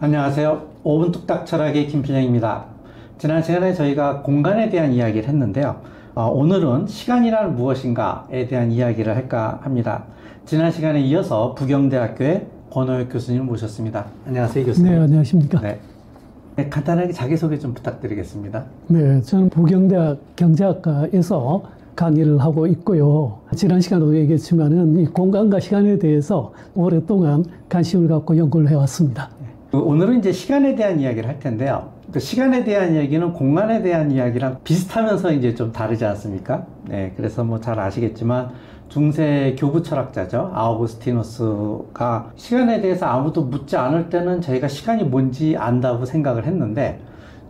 안녕하세요. 5분 뚝딱 철학의 김필영입니다. 지난 시간에 저희가 공간에 대한 이야기를 했는데요. 오늘은 시간이란 무엇인가에 대한 이야기를 할까 합니다. 지난 시간에 이어서 부경대학교의 권호혁 교수님을 모셨습니다. 안녕하세요, 교수님. 네, 안녕하십니까. 네. 간단하게 자기소개 좀 부탁드리겠습니다. 네, 저는 부경대학 경제학과에서 강의를 하고 있고요. 지난 시간에도 얘기했지만은 이 공간과 시간에 대해서 오랫동안 관심을 갖고 연구를 해왔습니다. 오늘은 이제 시간에 대한 이야기를 할 텐데요. 그 시간에 대한 이야기는 공간에 대한 이야기랑 비슷하면서 이제 좀 다르지 않습니까? 네, 그래서 뭐 잘 아시겠지만 중세 교부 철학자죠. 아우구스티누스가 시간에 대해서 아무도 묻지 않을 때는 저희가 시간이 뭔지 안다고 생각을 했는데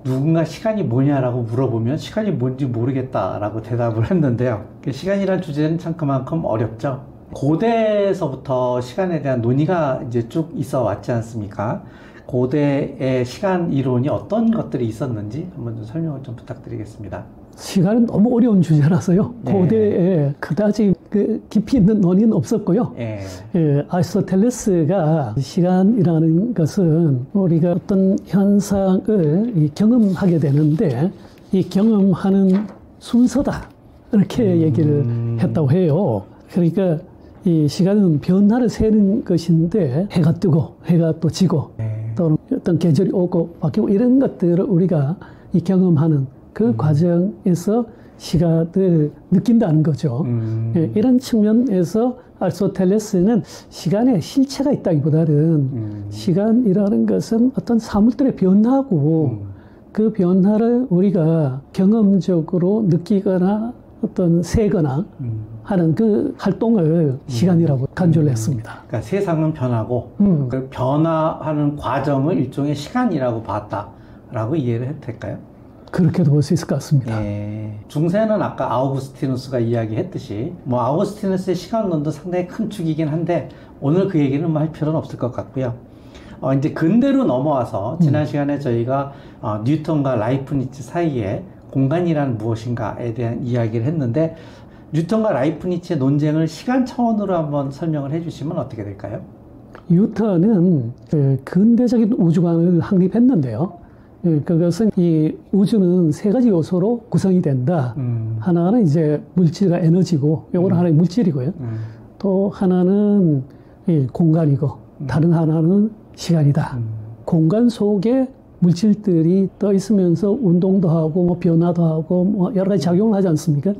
누군가 시간이 뭐냐라고 물어보면 시간이 뭔지 모르겠다라고 대답을 했는데요. 시간이란 주제는 참 그만큼 어렵죠. 고대에서부터 시간에 대한 논의가 이제 쭉 있어 왔지 않습니까? 고대의 시간 이론이 어떤 것들이 있었는지 한번 좀 설명을 좀 부탁드리겠습니다. 시간은 너무 어려운 주제라서요. 네. 고대에 그다지 깊이 있는 논의는 없었고요. 네. 아리스토텔레스가 시간이라는 것은 우리가 어떤 현상을 경험하게 되는데 이 경험하는 순서다 이렇게 얘기를 했다고 해요. 그러니까 이 시간은 변화를 세는 것인데 해가 뜨고 해가 또 지고 또는 어떤 계절이 오고 바뀌고 이런 것들을 우리가 이 경험하는 그 과정에서 시간을 느낀다는 거죠. 이런 측면에서 아리스토텔레스는 시간에 실체가 있다기보다는 시간이라는 것은 어떤 사물들의 변화고 그 변화를 우리가 경험적으로 느끼거나 어떤 세거나 하는 그 활동을 시간이라고 간주를 했습니다. 그러니까 세상은 변하고 그 변화하는 과정을 일종의 시간이라고 봤다라고 이해를 해도 될까요? 그렇게도 볼 수 있을 것 같습니다. 예. 중세는 아까 아우구스티누스가 이야기했듯이 뭐 아우구스티누스의 시간론도 상당히 큰 축이긴 한데 오늘 그 얘기는 뭐 할 필요는 없을 것 같고요. 이제 근대로 넘어와서 지난 시간에 저희가 뉴턴과 라이프니츠 사이에 공간이란 무엇인가에 대한 이야기를 했는데 뉴턴과 라이프니츠의 논쟁을 시간 차원으로 한번 설명을 해주시면 어떻게 될까요? 뉴턴은 근대적인 우주관을 확립했는데요. 그것은 이 우주는 세 가지 요소로 구성이 된다. 하나는 이제 물질과 에너지고, 요거는 하나의 물질이고요. 또 하나는 이 공간이고, 다른 하나는 시간이다. 공간 속에 물질들이 떠 있으면서 운동도 하고, 뭐 변화도 하고, 뭐 여러 가지 작용을 하지 않습니까?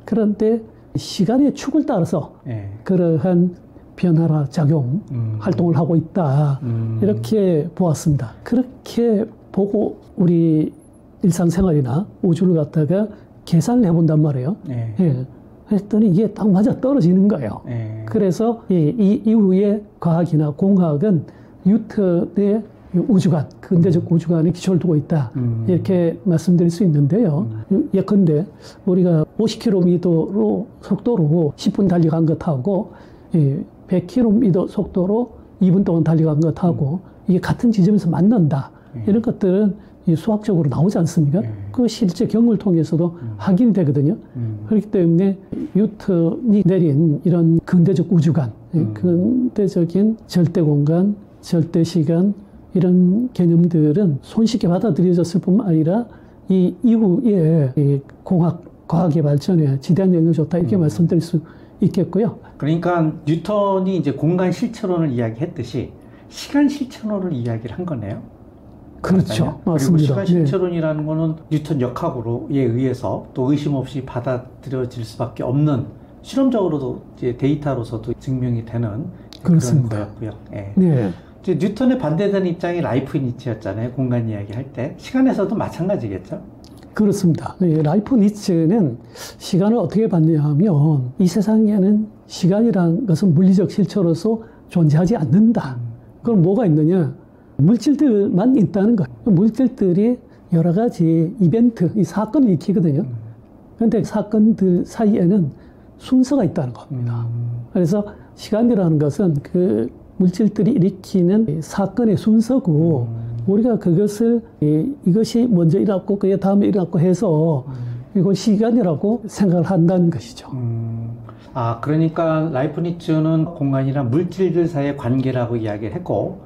그런데 시간의 축을 따라서 그러한 변화나 작용, 활동을 하고 있다. 이렇게 보았습니다. 그렇게 보고 우리 일상생활이나 우주를 갖다가 계산을 해본단 말이에요. 했더니 이게 딱 맞아 떨어지는 거예요. 그래서 이 이후에 과학이나 공학은 뉴턴의 우주관, 근대적 우주관에 기초를 두고 있다. 이렇게 말씀드릴 수 있는데요. 예컨대 우리가 50km 속도로 10분 달려간 것하고 100km 속도로 2분 동안 달려간 것하고 이게 같은 지점에서 만난다. 이런 것들은 수학적으로 나오지 않습니까? 그 실제 경험을 통해서도 확인이 되거든요. 그렇기 때문에 뉴턴이 내린 이런 근대적 우주관, 근대적인 절대 공간, 절대 시간 이런 개념들은 손쉽게 받아들여졌을 뿐만 아니라 이 이후에 이 과학의 발전에 지대한 영향을 줬다 이렇게 말씀드릴 수 있겠고요. 그러니까 뉴턴이 이제 공간 실체론을 이야기했듯이 시간 실체론을 이야기를 한 거네요. 그렇죠. 맞습니다. 그리고 시간 실체론이라는 거는 뉴턴 역학으로에 의해서 또 의심 없이 받아들여질 수밖에 없는 실험적으로도 이제 데이터로서도 증명이 되는 그렇습니다. 그런 거였고요. 네. 이제 뉴턴에 반대되는 입장이 라이프니츠였잖아요. 공간 이야기할 때. 시간에서도 마찬가지겠죠? 그렇습니다. 라이프니츠는 시간을 어떻게 봤냐 하면 이 세상에는 시간이라는 것은 물리적 실체로서 존재하지 않는다. 그럼 뭐가 있느냐? 물질들만 있다는 거예요. 물질들이 여러 가지 이벤트, 이 사건을 일으키거든요. 그런데 사건들 사이에는 순서가 있다는 겁니다. 그래서 시간이라는 것은 그 물질들이 일으키는 사건의 순서고 우리가 그것을 이것이 먼저 일어났고 그게 다음에 일어났고 해서 이걸 시간이라고 생각을 한다는 것이죠. 그러니까 라이프니츠는 공간이란 물질들 사이의 관계라고 이야기를 했고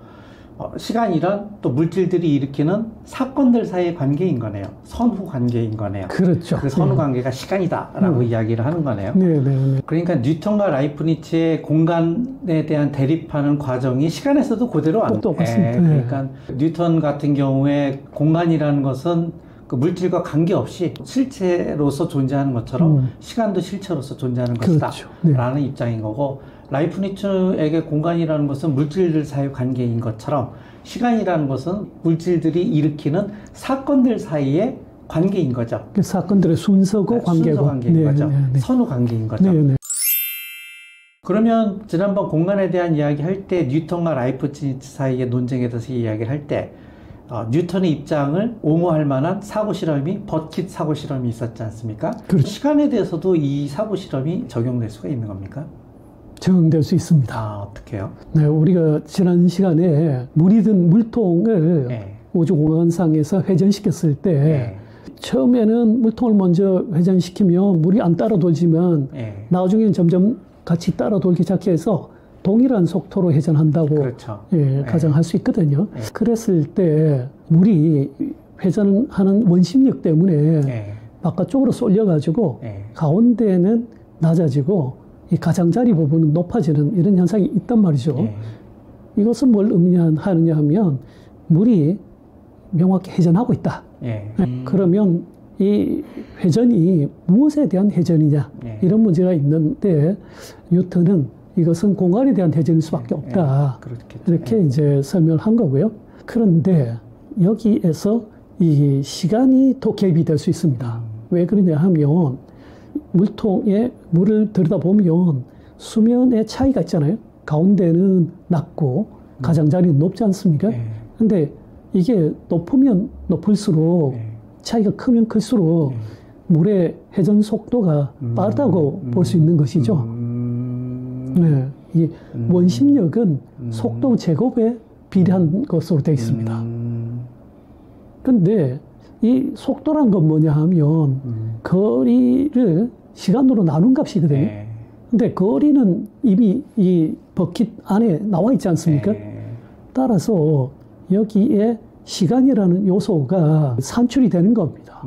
시간이란 또 물질들이 일으키는 사건들 사이의 관계인 거네요. 선후 관계인 거네요. 그렇죠. 그 선후 관계가 시간이다라고 이야기를 하는 거네요. 네. 그러니까 뉴턴과 라이프니츠의 공간에 대한 대립하는 과정이 시간에서도 그대로 똑같습니다. 그러니까 뉴턴 같은 경우에 공간이라는 것은 그 물질과 관계없이 실체로서 존재하는 것처럼 시간도 실체로서 존재하는 것이다 그렇죠. 네. 라는 입장인 거고, 라이프니츠에게 공간이라는 것은 물질들 사이의 관계인 것처럼 시간이라는 것은 물질들이 일으키는 사건들 사이의 관계인 거죠. 그 사건들의 순서고 관계고. 순서 관계인 거죠. 선후 관계인 거죠. 그러면 지난번 공간에 대한 이야기 할 때 뉴턴과 라이프니츠 사이의 논쟁에 대해서 이야기를 할 때 뉴턴의 입장을 옹호할 만한 사고 실험이 버킷 사고 실험이 있었지 않습니까? 그렇죠. 시간에 대해서도 이 사고 실험이 적용될 수가 있는 겁니까? 적용될 수 있습니다. 어떻게요? 네, 우리가 지난 시간에 물이 든 물통을 우주 공간상에서 회전시켰을 때 처음에는 물통을 먼저 회전시키면 물이 안 따라 돌지만 나중에는 점점 같이 따라 돌기 시작해서 동일한 속도로 회전한다고 그렇죠. 가정할 수 있거든요. 그랬을 때 물이 회전하는 원심력 때문에 바깥쪽으로 쏠려가지고 가운데는 낮아지고 이 가장자리 부분은 높아지는 이런 현상이 있단 말이죠. 이것은 뭘 의미하느냐 하면 물이 명확히 회전하고 있다. 그러면 이 회전이 무엇에 대한 회전이냐 이런 문제가 있는데 뉴턴은 이것은 공간에 대한 회전일 수밖에 없다. 이렇게 이제 설명을 한 거고요. 그런데 여기에서 이 시간이 또 개입이 될 수 있습니다. 왜 그러냐 하면 물통에 물을 들여다보면 수면의 차이가 있잖아요. 가운데는 낮고 가장자리는 높지 않습니까? 근데 이게 높으면 높을수록 차이가 크면 클수록 물의 회전 속도가 빠르다고 볼 수 있는 것이죠. 네, 이 원심력은 속도 제곱에 비례한 것으로 되어 있습니다. 근데 이 속도란 건 뭐냐 하면 거리를 시간으로 나눈 값이거든요. 근데 거리는 이미 이 버킷 안에 나와 있지 않습니까? 따라서 여기에 시간이라는 요소가 산출이 되는 겁니다.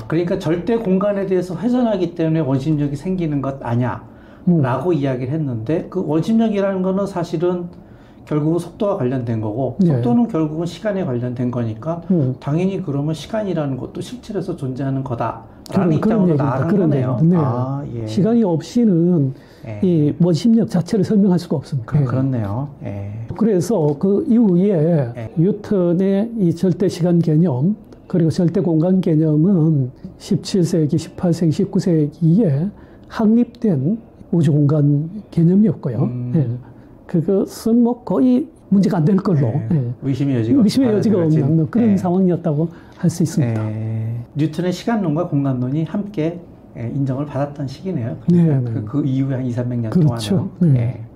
그러니까 절대 공간에 대해서 회전하기 때문에 원심력이 생기는 것 아니야 라고 이야기를 했는데, 그 원심력이라는 거는 사실은 결국은 속도와 관련된 거고 속도는 결국은 시간에 관련된 거니까 당연히 그러면 시간이라는 것도 실질에서 존재하는 거다라는 입장으로 나아간 거네요. 시간이 없이는 이 원심력 자체를 설명할 수가 없습니다. 그렇네요. 그래서 그 이후에 뉴턴의 이 절대시간 개념 그리고 절대공간 개념은 17세기, 18세기, 19세기에 확립된 우주공간 개념이었고요. 그것은 뭐 거의 문제가 안 될 걸로 의심의 여지가 없는 그런 상황이었다고 할 수 있습니다. 뉴턴의 시간론과 공간론이 함께 인정을 받았던 시기네요. 그 이후에 한 200~300년 그렇죠. 동안은.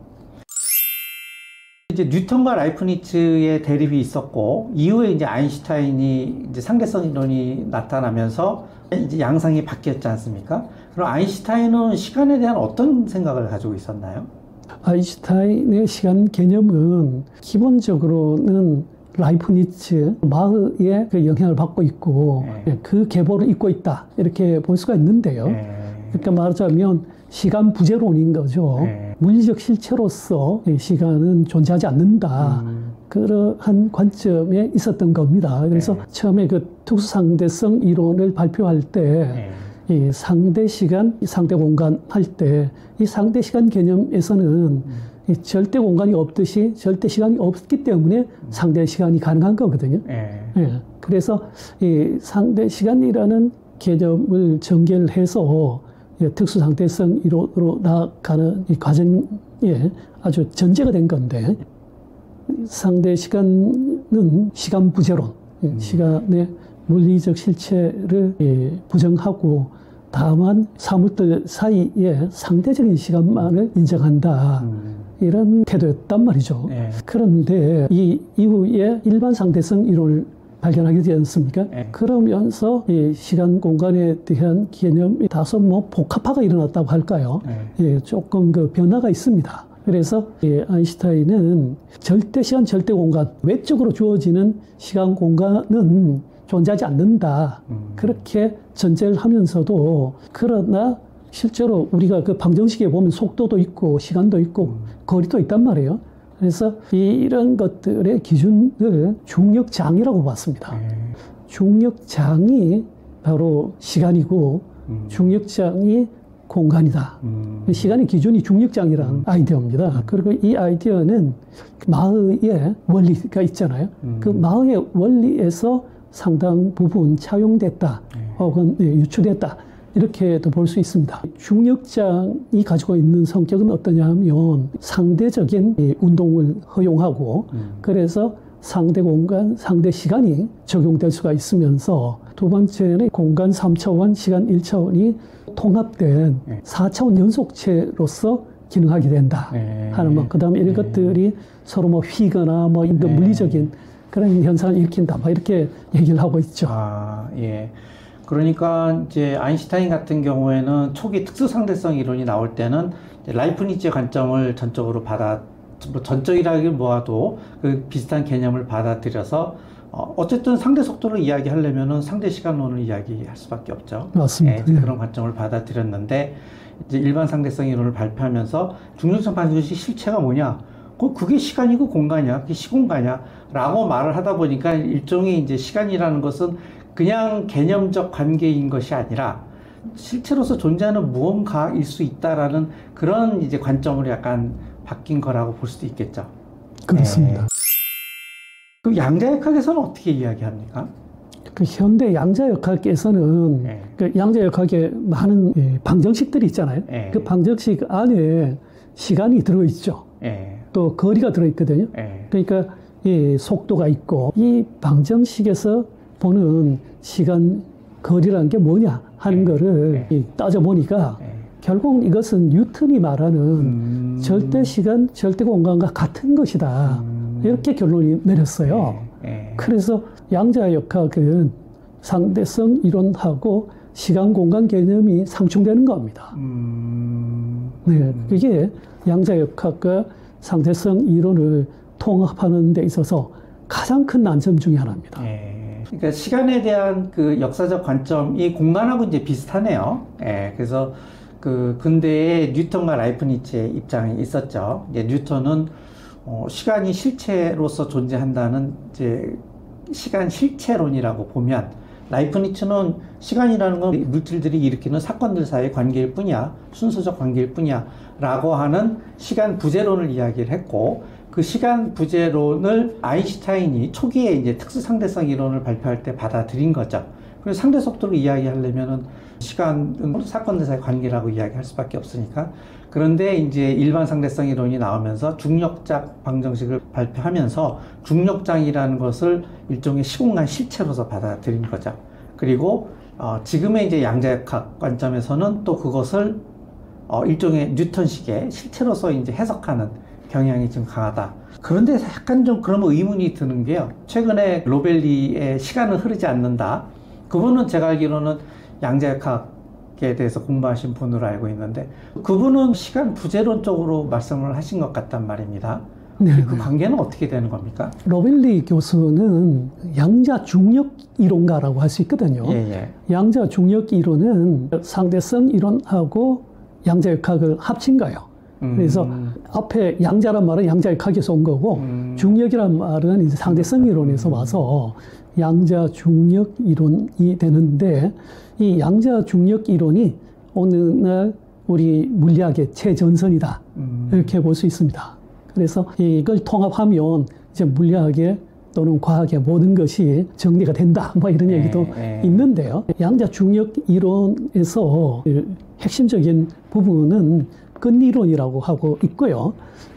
이제 뉴턴과 라이프니츠의 대립이 있었고, 이후에 이제 아인슈타인이 이제 상대성 이론이 나타나면서 이제 양상이 바뀌었지 않습니까? 그럼 아인슈타인은 시간에 대한 어떤 생각을 가지고 있었나요? 아인슈타인의 시간 개념은 기본적으로는 라이프니츠, 마흐의 그 영향을 받고 있고 그 계보를 잇고 있다 이렇게 볼 수가 있는데요. 그러니까 말하자면 시간 부재론인 거죠. 물리적 실체로서 시간은 존재하지 않는다. 그러한 관점에 있었던 겁니다. 그래서 처음에 그 특수상대성 이론을 발표할 때 이 상대 시간, 상대 공간 할 때 이 상대 시간 개념에서는 이 절대 공간이 없듯이 절대 시간이 없기 때문에 상대 시간이 가능한 거거든요. 그래서 이 상대 시간이라는 개념을 전개를 해서 특수상대성 이론으로 나아가는 이 과정에 아주 전제가 된 건데, 상대 시간은 시간 부재론, 시간의 물리적 실체를 부정하고 다만 사물들 사이에 상대적인 시간만을 인정한다. 이런 태도였단 말이죠. 그런데 이 이후에 일반 상대성 이론을 발견하게 되지 않습니까? 그러면서 이 시간 공간에 대한 개념이 다소 뭐 복합화가 일어났다고 할까요? 조금 그 변화가 있습니다. 그래서 아인슈타인은 절대 시간, 절대 공간, 외적으로 주어지는 시간, 공간은 존재하지 않는다. 그렇게 전제를 하면서도 그러나 실제로 우리가 그 방정식에 보면 속도도 있고 시간도 있고 거리도 있단 말이에요. 그래서 이런 것들의 기준을 중력장이라고 봤습니다. 중력장이 바로 시간이고 중력장이 공간이다. 시간의 기준이 중력장이라는 아이디어입니다. 그리고 이 아이디어는 마흐의 원리가 있잖아요. 그 마흐의 원리에서 상당 부분 차용됐다 혹은 유추됐다 이렇게도 볼 수 있습니다. 중력장이 가지고 있는 성격은 어떠냐 하면 상대적인 운동을 허용하고 그래서 상대 공간, 상대 시간이 적용될 수가 있으면서 두 번째는 공간 3차원, 시간 1차원이 통합된 4차원 연속체로서 기능하게 된다 하는 것. 그 다음에 이런 것들이 서로 뭐 휘거나 뭐 물리적인 그런 현상을 일으킨다. 뭐 이렇게 얘기를 하고 있죠. 아, 예. 그러니까 이제 아인슈타인 같은 경우에는 초기 특수상대성 이론이 나올 때는 라이프니츠의 관점을 전적으로 뭐 전적이라기 뭐하도 그 비슷한 개념을 받아들여서 어쨌든 상대 속도를 이야기하려면은 상대 시간론을 이야기할 수밖에 없죠. 맞습니다. 예, 그런 관점을 받아들였는데 이제 일반 상대성 이론을 발표하면서 중력성 방정식 실체가 뭐냐? 그게 시간이고 공간이야. 그게 시공간이야. 라고 말을 하다 보니까 일종의 이제 시간이라는 것은 그냥 개념적 관계인 것이 아니라 실체로서 존재하는 무언가일 수 있다라는 그런 이제 관점으로 약간 바뀐 거라고 볼 수도 있겠죠. 그렇습니다. 그럼 양자역학에서는 어떻게 이야기합니까? 그 현대 양자역학에서는 그 양자역학에 많은 방정식들이 있잖아요. 그 방정식 안에 시간이 들어있죠. 또 거리가 들어있거든요. 그러니까 이 속도가 있고 이 방정식에서 보는 시간, 거리라는 게 뭐냐 하는 거를 따져보니까 결국 이것은 뉴턴이 말하는 절대 시간, 절대 공간과 같은 것이다. 이렇게 결론이 내렸어요. 그래서 양자역학은 상대성 이론하고 시간, 공간 개념이 상충되는 겁니다. 네, 그게 양자역학과 상대성 이론을 통합하는 데 있어서 가장 큰 난점 중에 하나입니다. 그러니까 시간에 대한 그 역사적 관점이 공간하고 이제 비슷하네요. 그래서 그 근대에 뉴턴과 라이프니츠의 입장이 있었죠. 이제 뉴턴은 시간이 실체로서 존재한다는 이제 시간 실체론이라고 보면 라이프니츠는 시간이라는 건 물질들이 일으키는 사건들 사이의 관계일 뿐이야, 순서적 관계일 뿐이야 라고 하는 시간 부재론을 이야기를 했고, 그 시간 부재론을 아인슈타인이 초기에 이제 특수상대성 이론을 발표할 때 받아들인 거죠. 그래서 상대 속도를 이야기하려면은 시간은 사건들 사이의 관계라고 이야기할 수밖에 없으니까. 그런데 이제 일반 상대성 이론이 나오면서 중력장 방정식을 발표하면서 중력장이라는 것을 일종의 시공간 실체로서 받아들인 거죠. 그리고 지금의 이제 양자역학 관점에서는 또 그것을 일종의 뉴턴식의 실체로서 이제 해석하는 경향이 좀 강하다. 그런데 약간 좀 그런 의문이 드는 게요. 최근에 로벨리의 시간은 흐르지 않는다. 그분은 제가 알기로는 양자역학에 대해서 공부하신 분으로 알고 있는데 그분은 시간 부재론 쪽으로 말씀을 하신 것 같단 말입니다. 네, 그 관계는 어떻게 되는 겁니까? 로벨리 교수는 양자 중력 이론가라고 할 수 있거든요. 양자 중력 이론은 상대성 이론하고 양자역학을 합친 거예요. 그래서 앞에 양자란 말은 양자역학에서 온 거고 중력이란 말은 이제 상대성 이론에서 와서 양자 중력 이론이 되는데, 이 양자 중력 이론이 오늘날 우리 물리학의 최전선이다 이렇게 볼 수 있습니다. 그래서 이걸 통합하면 이제 물리학의 또는 과학의 모든 것이 정리가 된다 뭐 이런 얘기도 있는데요. 양자 중력 이론에서 핵심적인 부분은 끈이론이라고 하고 있고요.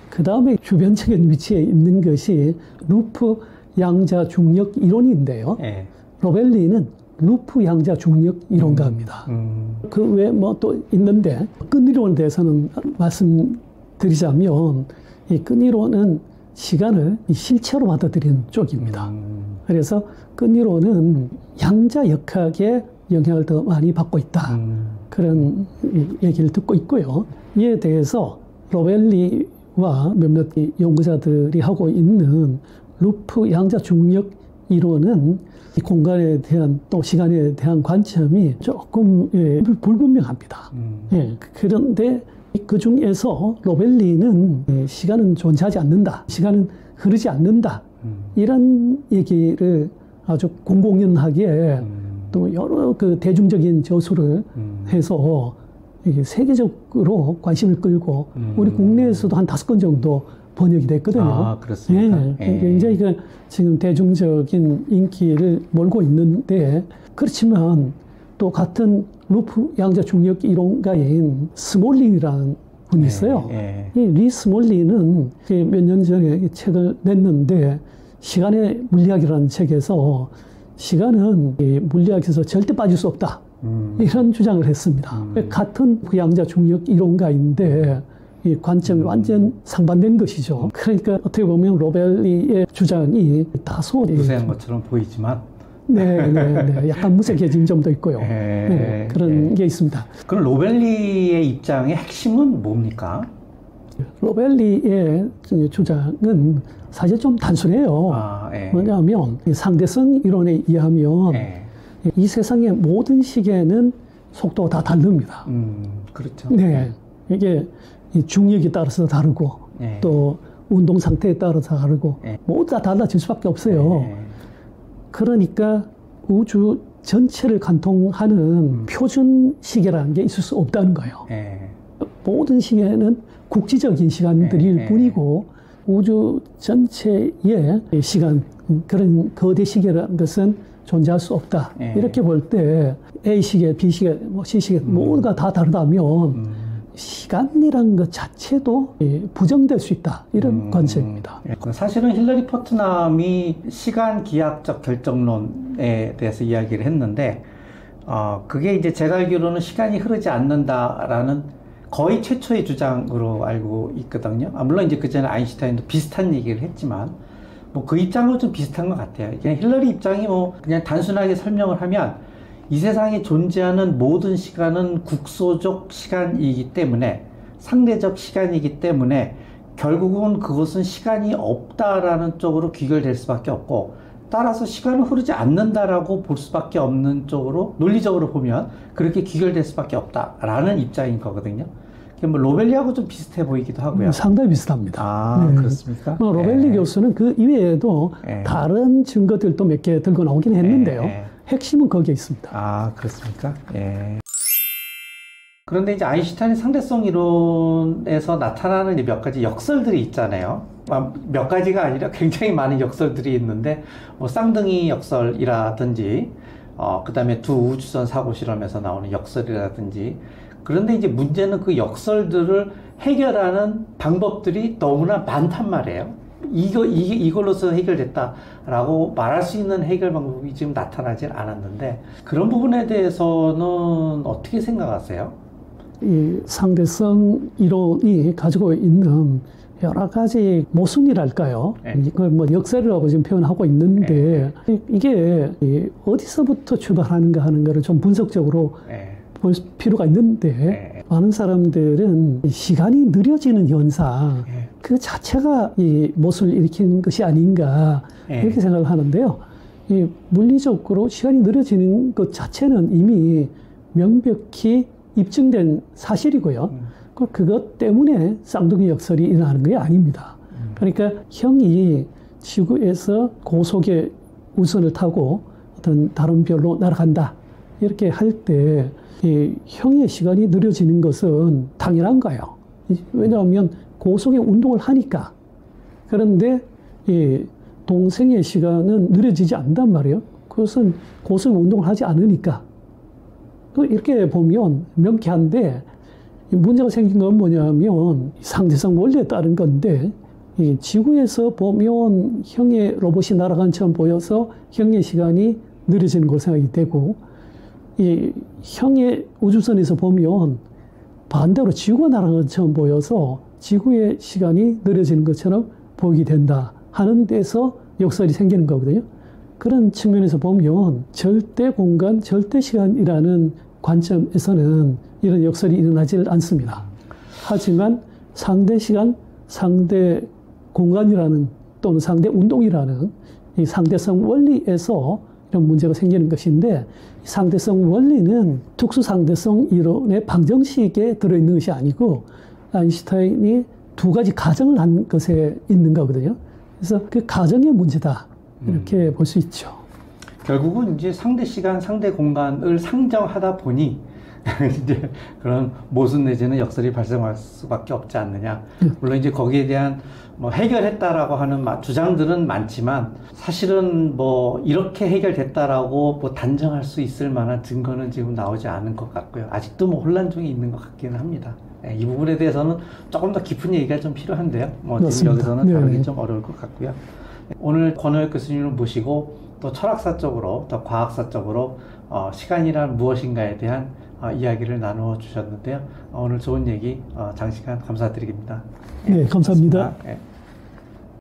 그 다음에 주변적인 위치에 있는 것이 루프 양자 중력 이론인데요. 로벨리는 루프 양자 중력 이론가입니다. 그 외에 뭐 또 있는데, 끈이론에 대해서는 말씀드리자면 이 끈이론은 시간을 실체로 받아들이는 쪽입니다. 그래서 끈이론은 양자역학의 영향을 더 많이 받고 있다. 그런 얘기를 듣고 있고요. 이에 대해서 로벨리와 로벨리와 몇몇 연구자들이 하고 있는 루프 양자 중력 이론은 이 공간에 대한 또 시간에 대한 관점이 조금 불분명합니다. 예, 그런데 그 중에서 로벨리는 시간은 존재하지 않는다, 시간은 흐르지 않는다, 이런 얘기를 아주 공공연하게 또 여러 그 대중적인 저술을 해서 이게 세계적으로 관심을 끌고 우리 국내에서도 한 5건 정도 번역이 됐거든요. 아, 그렇습니까? 예, 굉장히 그 지금 대중적인 인기를 몰고 있는데, 그렇지만 또 같은 루프 양자 중력 이론가인 스몰린이라는 분이 있어요. 이 리 스몰린은 몇 년 전에 책을 냈는데, 시간의 물리학이라는 책에서 시간은 물리학에서 절대 빠질 수 없다, 이런 주장을 했습니다. 같은 그 양자 중력 이론가인데 이 관점이 완전 상반된 것이죠. 그러니까 어떻게 보면 로벨리의 주장이 다소 무색한 것처럼 보이지만 네, 약간 무색해진 점도 있고요. 그런 게 있습니다. 그럼 로벨리의 입장의 핵심은 뭡니까? 로벨리의 주장은 사실 좀 단순해요. 뭐냐면 상대성 이론에 의하면 이 세상의 모든 시계는 속도가 다 다릅니다. 그렇죠. 네, 이게 중력에 따라서 다르고 또 운동 상태에 따라서 다르고 모두 다 달라질 수밖에 없어요. 그러니까 우주 전체를 관통하는 표준 시계라는 게 있을 수 없다는 거예요. 모든 시계는 국지적인 시간들일 뿐이고 우주 전체의 시간, 그런 거대 시계라는 것은 존재할 수 없다. 이렇게 볼 때 A 시계, B 시계, C 시계 모두가 다 다르다면 시간이라는 것 자체도 부정될 수 있다, 이런 관점입니다. 사실은 힐러리 포트남이 시간 기하학적 결정론에 대해서 이야기를 했는데, 그게 이제 제가 알기로는 시간이 흐르지 않는다라는 거의 최초의 주장으로 알고 있거든요. 물론 이제 그 전에 아인슈타인도 비슷한 얘기를 했지만, 뭐 그 입장도 좀 비슷한 것 같아요. 그냥 힐러리 입장이 뭐 그냥 단순하게 설명을 하면, 이 세상에 존재하는 모든 시간은 국소적 시간이기 때문에, 상대적 시간이기 때문에 결국은 그것은 시간이 없다라는 쪽으로 귀결될 수밖에 없고, 따라서 시간은 흐르지 않는다라고 볼 수밖에 없는 쪽으로, 논리적으로 보면 그렇게 귀결될 수밖에 없다라는 입장인 거거든요. 뭐 로벨리하고 좀 비슷해 보이기도 하고요. 상당히 비슷합니다. 그렇습니까? 로벨리 교수는 그 이외에도 다른 증거들도 몇 개 들고 나오긴 했는데요. 핵심은 거기에 있습니다. 그렇습니까? 그런데 이제 아인슈타인의 상대성 이론에서 나타나는 몇 가지 역설들이 있잖아요. 몇 가지가 아니라 굉장히 많은 역설들이 있는데, 뭐 쌍둥이 역설이라든지, 그 다음에 두 우주선 사고 실험에서 나오는 역설이라든지. 그런데 이제 문제는 그 역설들을 해결하는 방법들이 너무나 많단 말이에요. 이걸로서 해결됐다라고 말할 수 있는 해결 방법이 지금 나타나질 않았는데, 그런 부분에 대해서는 어떻게 생각하세요? 이 상대성 이론이 가지고 있는 여러 가지 모순이랄까요? 이걸 뭐 역설이라고 지금 표현하고 있는데, 이게 어디서부터 출발하는가 하는 것을 좀 분석적으로 볼 필요가 있는데, 많은 사람들은 시간이 느려지는 현상, 그 자체가 이 못을 일으키는 것이 아닌가, 이렇게 생각을 하는데요. 이 물리적으로 시간이 느려지는 것 자체는 이미 명백히 입증된 사실이고요. 그것 때문에 쌍둥이 역설이 일어나는 게 아닙니다. 그러니까 형이 지구에서 고속의 우선을 타고 어떤 다른 별로 날아간다, 이렇게 할 때 이 형의 시간이 느려지는 것은 당연한 거예요. 왜냐하면 고속의 운동을 하니까. 그런데 이 동생의 시간은 느려지지 않단 말이에요. 그것은 고속의 운동을 하지 않으니까. 이렇게 보면 명쾌한데, 문제가 생긴 건 뭐냐면 상대성 원리에 따른 건데, 이 지구에서 보면 형의 로봇이 날아간 처럼 보여서 형의 시간이 느려지는 걸로 생각이 되고, 이 형의 우주선에서 보면 반대로 지구가 날아간 것처럼 보여서 지구의 시간이 느려지는 것처럼 보이게 된다 하는 데서 역설이 생기는 거거든요. 그런 측면에서 보면 절대 공간, 절대 시간이라는 관점에서는 이런 역설이 일어나질 않습니다. 하지만 상대 시간, 상대 공간이라는 또는 상대 운동이라는 이 상대성 원리에서 이런 문제가 생기는 것인데, 상대성 원리는 특수 상대성 이론의 방정식에 들어있는 것이 아니고 아인슈타인이 두 가지 가정을 한 것에 있는 거거든요. 그래서 그 가정의 문제다, 이렇게 볼 수 있죠. 결국은 이제 상대 시간, 상대 공간을 상정하다 보니 이제 그런 모순 내지는 역설이 발생할 수밖에 없지 않느냐. 물론 이제 거기에 대한 뭐 해결했다라고 하는 주장들은 많지만, 사실은 뭐 이렇게 해결됐다라고 뭐 단정할 수 있을 만한 증거는 지금 나오지 않은 것 같고요. 아직도 뭐 혼란 중에 있는 것 같기는 합니다. 이 부분에 대해서는 조금 더 깊은 얘기가 좀 필요한데요. 뭐 지금 여기서는 다루기 좀 어려울 것 같고요. 오늘 권호혁 교수님을 모시고 또 철학사적으로, 또 과학사적으로 시간이란 무엇인가에 대한 이야기를 나누어 주셨는데요. 오늘 좋은 얘기 장시간 감사드립니다. 네, 감사합니다. 네.